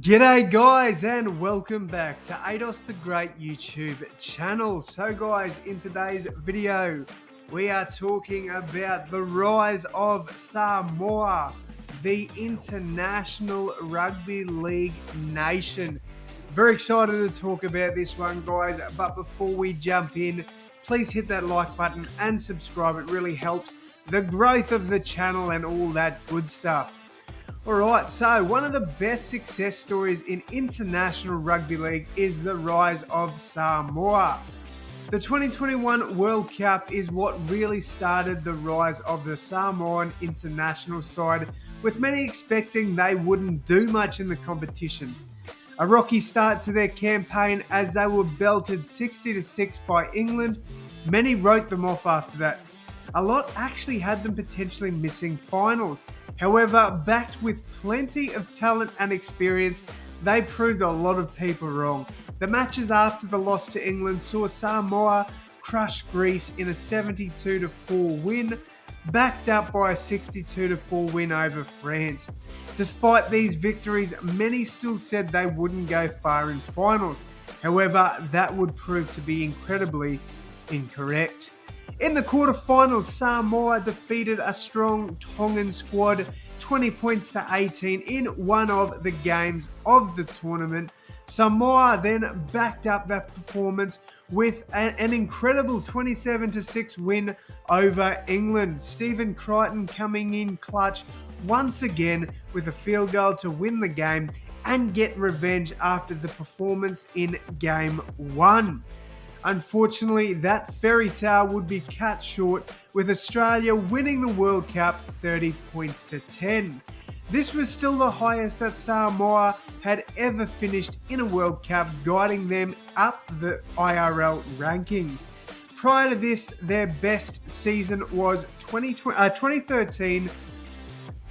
G'day guys and welcome back to AdosTheGreat YouTube channel. So guys, in today's video, we are talking about the rise of Samoa, the international rugby league nation. Very excited to talk about this one guys, but before we jump in, please hit that like button and subscribe. It really helps the growth of the channel and all that good stuff. Alright, so one of the best success stories in international rugby league is the rise of Samoa. The 2021 World Cup is what really started the rise of the Samoan international side, with many expecting they wouldn't do much in the competition. A rocky start to their campaign as they were belted 60-6 by England. Many wrote them off after that. A lot actually had them potentially missing finals. However, backed with plenty of talent and experience, they proved a lot of people wrong. The matches after the loss to England saw Samoa crush Greece in a 72-4 win, backed up by a 62-4 win over France. Despite these victories, many still said they wouldn't go far in finals. However, that would prove to be incredibly incorrect. In the quarterfinals, Samoa defeated a strong Tongan squad 20 points to 18 in one of the games of the tournament. Samoa then backed up that performance with an incredible 27-6 win over England. Stephen Crichton coming in clutch once again with a field goal to win the game and get revenge after the performance in Game 1. Unfortunately, that fairy tale would be cut short with Australia winning the World Cup 30 points to 10. This was still the highest that Samoa had ever finished in a World Cup, guiding them up the IRL rankings. Prior to this, their best season was 2013,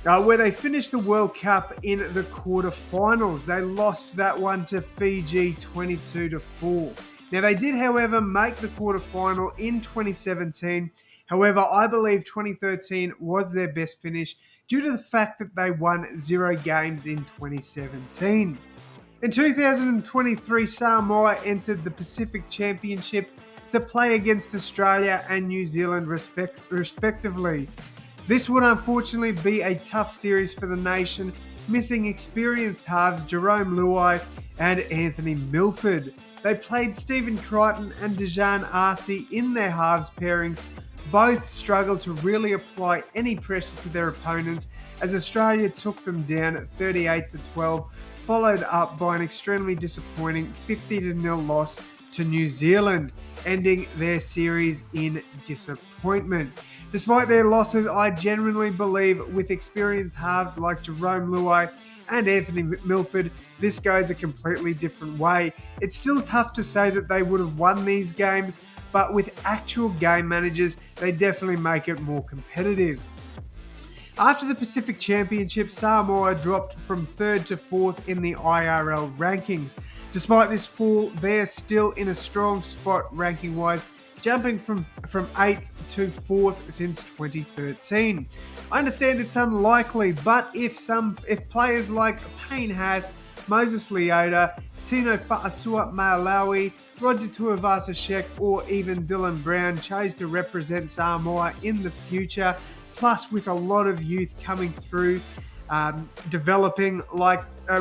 where they finished the World Cup in the quarterfinals. They lost that one to Fiji 22-4. Now, they did, however, make the quarterfinal in 2017. However, I believe 2013 was their best finish due to the fact that they won 0 games in 2017. In 2023, Samoa entered the Pacific Championship to play against Australia and New Zealand respectively. This would unfortunately be a tough series for the nation, missing experienced halves Jerome Luai and Anthony Milford. They played Stephen Crichton and Dejan Arce in their halves pairings. Both struggled to really apply any pressure to their opponents as Australia took them down at 38-12, followed up by an extremely disappointing 50-0 loss to New Zealand, ending their series in disappointment. Despite their losses, I genuinely believe with experienced halves like Jerome Luai and Anthony Milford, this goes a completely different way. It's still tough to say that they would have won these games, but with actual game managers, they definitely make it more competitive. After the Pacific Championship, Samoa dropped from 3rd to 4th in the IRL rankings. Despite this fall, they are still in a strong spot ranking-wise, jumping from 8th to 4th since 2013. I understand it's unlikely, but if players like Payne Haas, Moses Leota, Tino Fa'asua Malawi, Roger Tuivasa-Sheck, or even Dylan Brown chose to represent Samoa in the future, plus with a lot of youth coming through, developing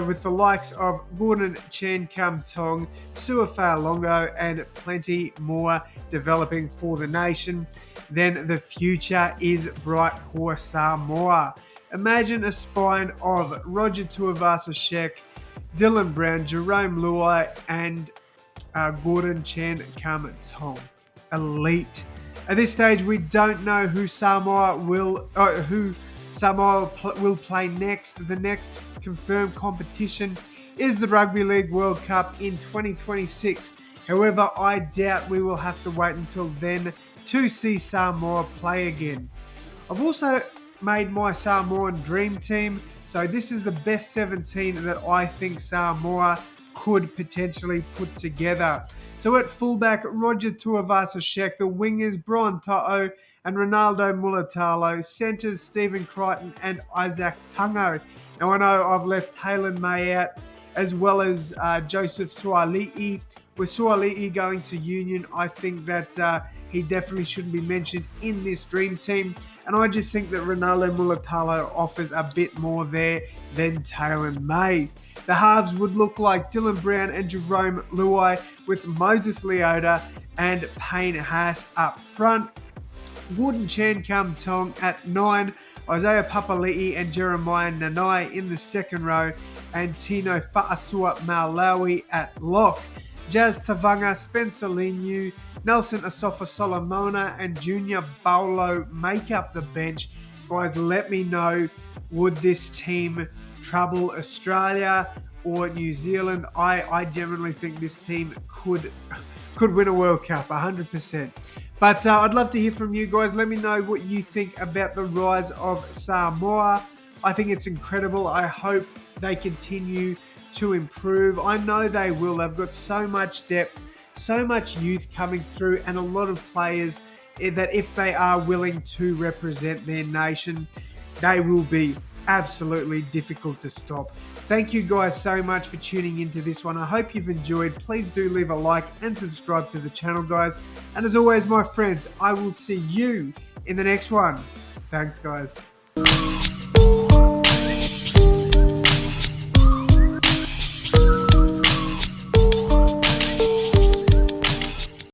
with the likes of Gordon Chen Kum Tong, Suafā Longo, and plenty more developing for the nation, then the future is bright for Samoa. Imagine a spine of Roger Tuivasa-Sheck, Dylan Brown, Jerome Luai, and Gordon Chen Kum Tong. Elite. At this stage, we don't know who Samoa will play next. The next confirmed competition is the Rugby League World Cup in 2026. However, I doubt we will have to wait until then to see Samoa play again. I've also made my Samoan dream team, so this is the best 17 that I think Samoa could potentially put together. So at fullback, Roger Tuivasa-Sheck, the wingers, Brian To'o and Ronaldo Mulatalo, centres, Stephen Crichton and Isaac Tungo. Now I know I've left Halen May out. as well as Joseph Suali'i. With Suali'i going to Union, I think that he definitely shouldn't be mentioned in this dream team. And I just think that Ronaldo Mulatalo offers a bit more there than Taylor May. The halves would look like Dylan Brown and Jerome Luai, with Moses Leota and Payne Haas up front. Wood and Chan Kam Tong at 9, Isaiah Papali'i and Jeremiah Nanai in the second row, and Tino Fa'asua Malawi at lock. Jazz Tavanga, Spencer Linu, Nelson Asofa Solomona, and Junior Baulo make up the bench. Guys, let me know, would this team trouble Australia or New Zealand? I genuinely think this team could win a World Cup, 100%. But I'd love to hear from you guys. Let me know what you think about the rise of Samoa. I think it's incredible. I hope they continue to improve. I know they will. They've got so much depth, so much youth coming through, and a lot of players that if they are willing to represent their nation, they will be absolutely difficult to stop. Thank you guys so much for tuning into this one. I hope you've enjoyed. Please do leave a like and subscribe to the channel, guys. And as always, my friends, I will see you in the next one. Thanks, guys.